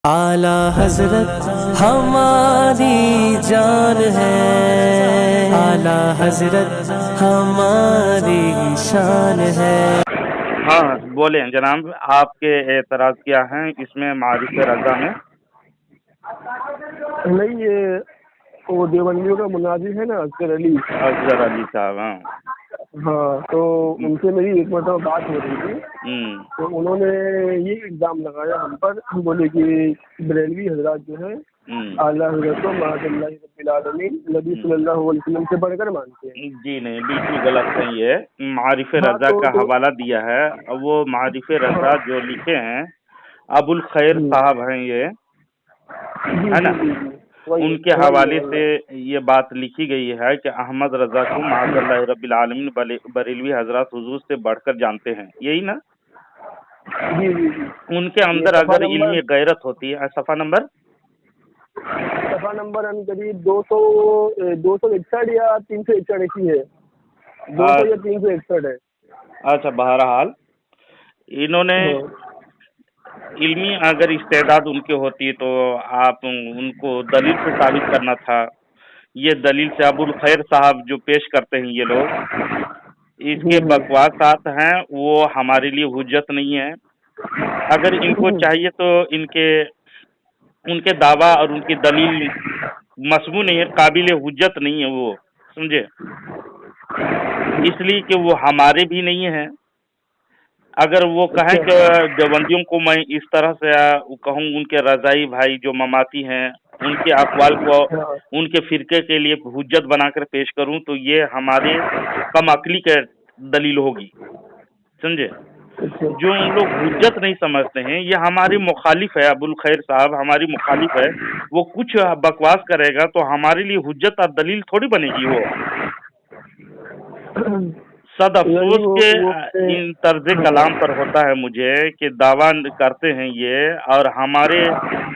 اعلی حضرت ہماری جان ہے، اعلی حضرت ہماری شان ہے۔ ہاں بولیں جناب، آپ کے اعتراض کیا ہیں اس میں معارف رضا میں؟ نہیں، یہ وہ دیوبندیوں کا مناظر ہے نا، اصغر علی صاحب، ہاں ہاں، تو ان سے میری ایک مرتبہ بات ہو رہی تھی، تو انہوں نے یہ الزام لگایا ہم پر، بولے کہ بریلوی حضرات جو ہیں اعلیٰ حضرت کو معاذ اللہ رب العالمین نبی صلی اللہ علیہ وسلم سے بڑھ کر مانتے ہیں۔ جی نہیں، بالکل غلط نہیں ہے۔ معارف ہاں، رضا کا حوالہ دیا ہے، وہ معارف رضا جو لکھے ہیں ابو الخیر صاحب ہیں، یہ ہے نا، ان کے حوالے سے یہ بات لکھی گئی ہے کہ احمد رضا کو معاذ اللہ رب العالمین بریلوی حضرات حضور سے بڑھ کر جانتے ہیں، یہی نا؟ ان کے اندر اگر علمی غیرت ہوتی ہے، صفحہ نمبر قریب 261 یا 361 ایسی ہے، 200 یا 361 ہے۔ اچھا، بہرحال انہوں نے علمی اگر استعداد ان کے ہوتی تو آپ ان کو دلیل سے ثابت کرنا تھا۔ یہ دلیل سے ابو الخیر صاحب جو پیش کرتے ہیں، یہ لوگ اس کے بکواسات ہیں، وہ ہمارے لیے حجت نہیں ہے۔ اگر ان کو چاہیے تو ان کے دعویٰ اور ان کی دلیل مسموع نہیں ہے، قابل حجت نہیں ہے، وہ سمجھے، اس لیے کہ وہ ہمارے بھی نہیں ہیں۔ اگر وہ کہیں کہ دیوبندیوں کو میں اس طرح سے کہوں، ان کے رضائی بھائی جو مماتی ہیں ان کے اقوال کو ان کے فرقے کے لیے حجت بنا کر پیش کروں تو یہ ہمارے کم عقلی کے دلیل ہوگی، سمجھے۔ جو ان لوگ حجت نہیں سمجھتے ہیں، یہ ہماری مخالف ہے، ابو الخیر صاحب ہماری مخالف ہے، وہ کچھ بکواس کرے گا تو ہمارے لیے حجت اور دلیل تھوڑی بنے گی۔ وہ صد افسوس کے ان طرز کلام پر ہوتا ہے مجھے کہ دعویٰ کرتے ہیں یہ، اور ہمارے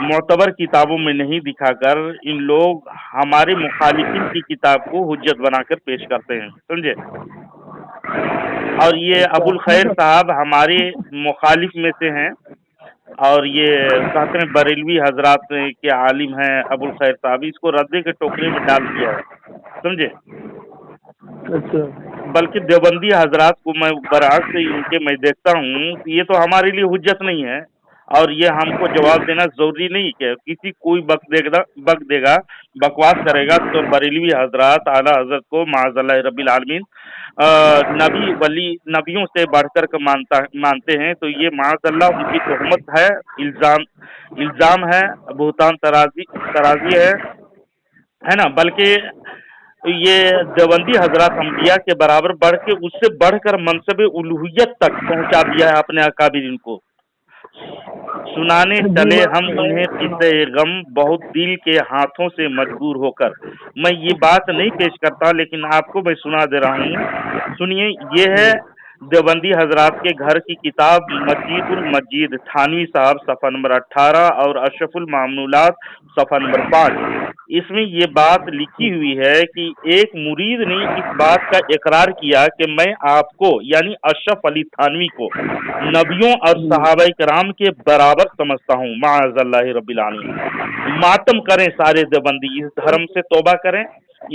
معتبر کتابوں میں نہیں دکھا کر ان لوگ ہمارے مخالفین کی کتاب کو حجت بنا کر پیش کرتے ہیں، سمجھے۔ اور یہ ابو الخیر صاحب ہمارے مخالف میں سے ہیں، اور یہ کہتے ہیں بریلوی حضرات کے عالم ہیں ابو الخیر صاحب، اس کو ردے کے ٹوکرے میں ڈال دیا ہے، سمجھے۔ بلکہ دیوبندی حضرات کو میں برعکس ان کے میں دیکھتا ہوں، یہ تو ہمارے لیے حجت نہیں ہے، اور یہ ہم کو جواب دینا ضروری نہیں کہ کسی کوئی بک دے گا، بکواس کرے گا تو بریلوی حضرات اعلیٰ حضرت کو معاذ اللہ رب العالمین نبی ولی نبیوں سے بڑھ کر مانتے ہیں، تو یہ معاذ اللہ ان کی تہمت ہے، الزام ہے، بہتان ترازی ہے نا۔ بلکہ یہ دیوبندی حضرات انبیاء کے برابر بڑھ کے اس سے بڑھ کر منصب الوہیت تک پہنچا دیا ہے اپنے اکابرین کو۔ سنانے چلے ہم انہیں قصہ غم بہت دل کے ہاتھوں سے مجبور ہو کر۔ میں یہ بات نہیں پیش کرتا، لیکن آپ کو میں سنا دے رہا ہوں، سنیے۔ یہ ہے دیوبندی حضرات کے گھر کی کتاب مجید المجید، تھانوی صاحب، صفحہ نمبر 18، اور اشرف المعمولات صفحہ نمبر 5۔ اس میں یہ بات لکھی ہوئی ہے کہ ایک مرید نے اس بات کا اقرار کیا کہ میں آپ کو یعنی اشرف علی تھانوی کو نبیوں اور صحابہ کرام کے برابر سمجھتا ہوں، معاذ اللہ رب العالمین۔ ماتم کریں سارے دیوبندی، اس دھرم سے توبہ کریں۔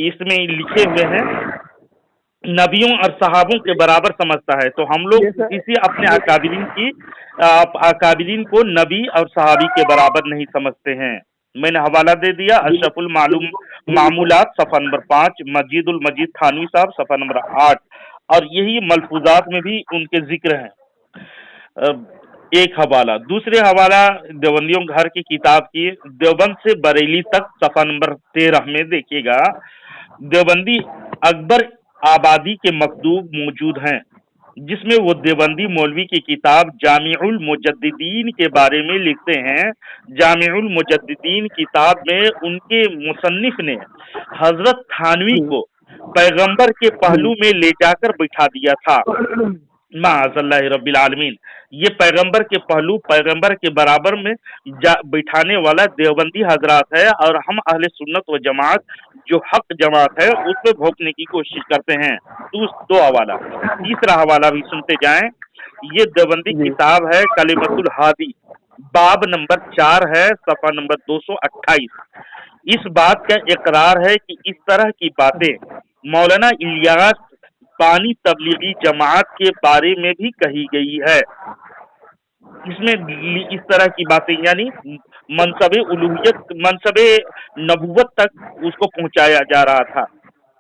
اس میں لکھے ہوئے ہیں نبیوں اور صحابوں کے برابر سمجھتا ہے، تو ہم لوگ کسی اپنے اکابرین کو نبی اور صحابی کے برابر نہیں سمجھتے ہیں۔ میں نے حوالہ دے دیا، اشرف المعمولات صفحہ نمبر 5، مجید المجید تھانوی صاحب صفحہ نمبر 8، اور یہی ملفوظات میں بھی ان کے ذکر ہیں۔ ایک حوالہ، دوسرے حوالہ دیوبندیوں گھر کی کتاب کی دیوبند سے بریلی تک صفحہ نمبر 13 میں دیکھیے گا، دیوبندی اکبر آبادی کے مکتوب موجود ہیں، جس میں وہ دیوبندی مولوی کی کتاب جامع المجددین کے بارے میں لکھتے ہیں۔ جامع المجددین کتاب میں ان کے مصنف نے حضرت تھانوی کو پیغمبر کے پہلو میں لے جا کر بٹھا دیا تھا، معاذ اللہ رب العالمین۔ یہ پیغمبر کے پہلو، پیغمبر کے برابر میں بٹھانے والا دیوبندی حضرات ہے، اور ہم اہل سنت و جماعت جو حق جماعت ہے اس پہ بھونکنے کی کوشش کرتے ہیں۔ دو حوالہ، تیسرا حوالہ بھی سنتے جائیں۔ یہ دیوبندی کتاب ہے کلمۃ الہادی، बाब नंबर 4 है, सफा नंबर 228। इस बात का इकरार है कि इस तरह की बातें मौलाना इलियास पानी तबलीगी जमात के बारे में भी कही गई है। इसमें इस तरह की बातें यानी मनसबे उलूहियत, मनसबे नबुवत तक उसको पहुंचाया जा रहा था।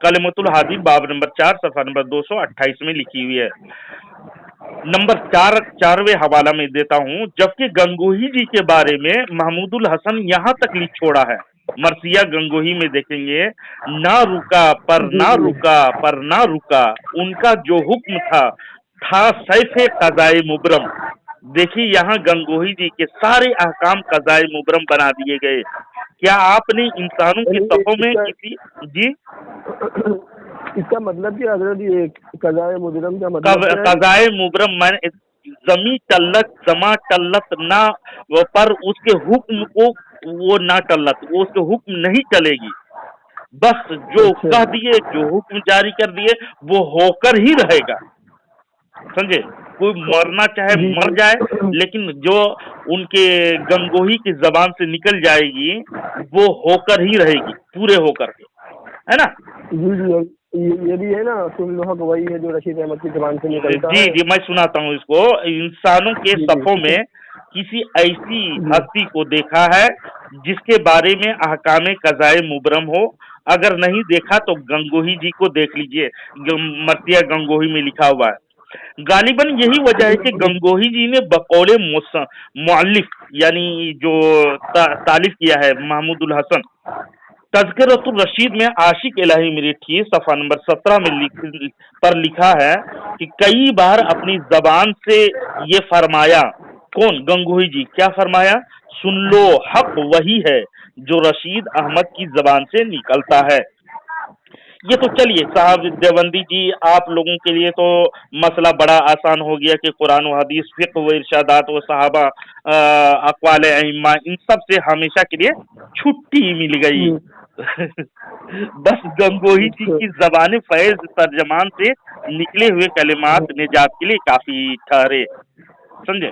कलमतुल हादी बाब नंबर 4 सफा नंबर 228 में लिखी हुई है। नंबर 4वें हवाला में देता हूं, जबकि गंगोही जी के बारे में महमूदुल हसन यहाँ तक लिख छोड़ा है, मरसिया गंगोही में देखेंगे, ना रुका पर ना रुका पर ना रुका, उनका जो हुक्म था सैफे कज़ाए मुबरम। देखिए यहाँ गंगोही जी के सारे अहकाम कज़ाए मुबरम बना दिए गए। क्या आपने इंसानों के सफ़ों में किसी जी इसका मतलब क्या हजरत, ये कज़ाए मुबरम का मतलब कज़ाए मुबरम मैंने जमी टल्लत जमा टल्लत ना पर उसके हुक्म को वो ना टल्लत, वो उसके हुक्म नहीं चलेगी, बस जो कह दिए, जो हुक्म जारी कर दिए वो होकर ही रहेगा, समझे। कोई मरना चाहे मर जाए, लेकिन जो उनके गंगोही की जबान से निकल जाएगी वो होकर ही रहेगी, पूरे होकर के, है ना। ये भी है ना, सुन लो हक वही है जो रशीद अहमद की जबान से निकलता है। जी मैं सुनाता हूँ इसको। इंसानों के सफों में किसी ऐसी हस्ती को देखा है जिसके बारे में अहकामे कज़ाए मुबरम हो? अगर नहीं देखा तो गंगोही जी को देख लीजिए, मरसिया गंगोही में लिखा हुआ है। गालिबन यही वजह है कि गंगोही जी ने बकौले मुअल्लिफ यानी जो तालिफ किया है महमूदुल हसन, तज़किरतुर रशीद में आशिक इलाही मिरीठी सफ़ा नंबर 17 में पर लिखा है कि कई बार अपनी जबान से ये फरमाया, कौन? गंगोही जी। क्या फरमाया? सुन लो हक वही है जो रशीद अहमद की जबान से निकलता है। ये तो चलिए साहब देवबंदी जी, आप लोगों के लिए तो मसला बड़ा आसान हो गया कि कुरान व हदीस, फिक़्ह व इरशादात व सहाबा, अक़वाल अइम्मा, इन सब से हमेशा के लिए छुट्टी मिल गई। बस गंगोही जी की ज़बान फैज़ तर्जमान से निकले हुए कलिमात निजात के लिए काफी ठहरे, समझे।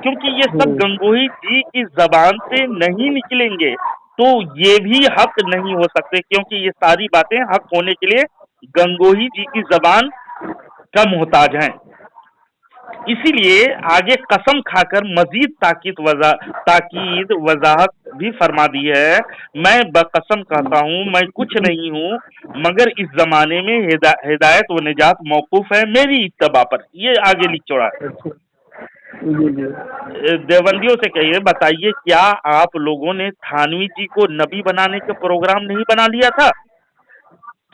क्योंकि ये सब गंगोही जी की जबान से नहीं निकलेंगे तो ये भी हक नहीं हो सकते, क्योंकि ये सारी बातें हक होने के लिए गंगोही जी की जबान का मोहताज हैं। इसीलिए आगे कसम खाकर मजीद ताकीद वजाहत भी फरमा दी है। मैं बकसम कहता हूँ मैं कुछ नहीं हूँ मगर इस जमाने में हिदायत व निजात मौकूफ है मेरी इत्तबा पर। ये आगे लिख छोड़ा है। देवबंदियों से कहिए, बताइए क्या आप लोगों ने थानवी जी को नबी बनाने का प्रोग्राम नहीं बना लिया था?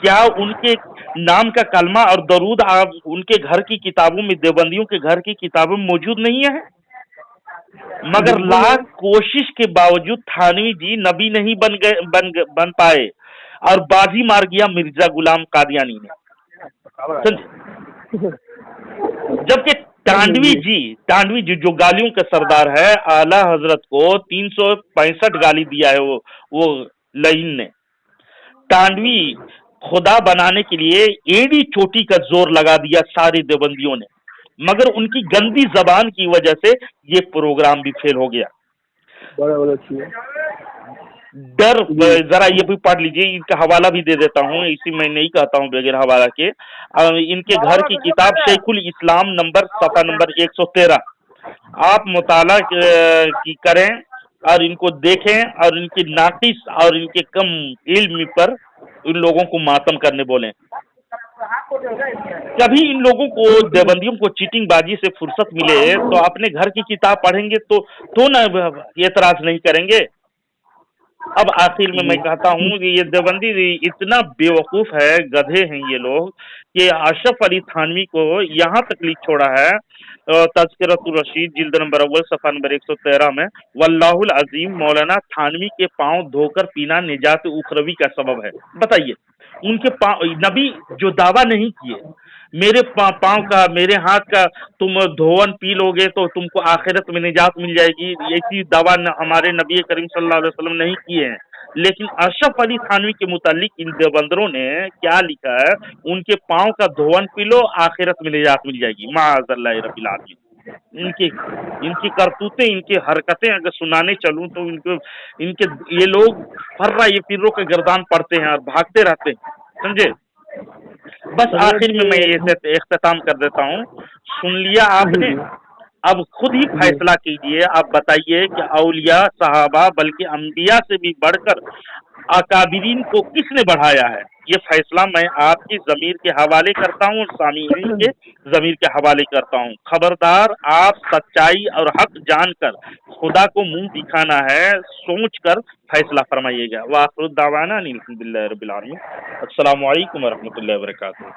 क्या उनके नाम का कलमा और दरूद आप उनके घर की किताबों में, देवबंदियों के घर की किताबों में मौजूद नहीं है? मगर लाख कोशिश के बावजूद थानवी जी नबी नहीं बन पाए और बाजी मार गया मिर्जा गुलाम कादियानी ने। जबकि टांडवी जी जो गालियों के सरदार है, आला हजरत को 365 गाली दिया है वो लईन ने। टांडवी खुदा बनाने के लिए एड़ी चोटी का जोर लगा दिया सारे देवबंदियों ने, मगर उनकी गंदी जबान की वजह से ये प्रोग्राम भी फेल हो गया। डर, जरा ये भी पढ़ लीजिए, इनका हवाला भी दे देता हूँ, इसी में नहीं कहता हूँ बगैर हवाला के। इनके घर की किताब शेखुल इस्लाम सफ़ा नंबर 113 आप मुताला की करें और इनको देखें और इनकी नाकिस और इनके कम इल्म पर इन लोगों को मातम करने बोलें। कभी इन लोगों को, देवबंदियों को चीटिंग बाजी से फुर्सत मिले तो अपने घर की किताब पढ़ेंगे तो ना एतराज नहीं करेंगे। अब आखिर में मैं कहता हूँ कि ये देवबंदी इतना बेवकूफ है, गधे हैं ये लोग, कि अशरफ अली थानवी को यहाँ तक लिख छोड़ा है तज़किरतुर रशीद जिल्द नंबर अव्वल सफ़ा नंबर 113 में, वल्लाहुल अजीम मौलाना थानवी के पांव धोकर पीना निजात उखरवी का सबब है। बताइए, उनके पांव, नबी जो दावा नहीं किए मेरे पांव का, मेरे हाथ का तुम धोवन पी लोगे तो तुमको आखिरत में निजात मिल जाएगी, ऐसी दावा हमारे नबी करीम सल्लल्लाहु अलैहि वसल्लम नहीं किए हैं। लेकिन अशरफ अली थानवी के मुतालिक इन देवबंदरों ने क्या लिखा है? उनके पांव का धोवन पी लो, आखिरत में निजात मिल जाएगी। माअज़ल्लाह रब्बिल आलमीन। इनकी करतूतें, इनकी हरकतें अगर सुनाने चलूं तो इनके ये लोग फर्रा ये पीरों के गर्दान पड़ते हैं और भागते रहते हैं, समझे। बस आखिर में मैं ये इख्तिताम कर देता हूँ, सुन लिया आपने, अब खुद ही फैसला कीजिए। आप बताइए कि औलिया सहाबा बल्कि अंबिया से भी बढ़कर अकाबिरीन को किसने बढ़ाया है। ये फैसला मैं आपकी ज़मीर के हवाले करता हूँ और सामीईन के ज़मीर के हवाले करता हूँ। खबरदार, आप सच्चाई और हक जानकर खुदा को मुंह दिखाना है, सोच कर फैसला फरमाइएगा। वाखिर दावाना अनिल हम्दुलिल्लाहि रब्बिल आलमीन। अस्सलामु अलैकुम व रहमतुल्लाहि व बरकातुहू।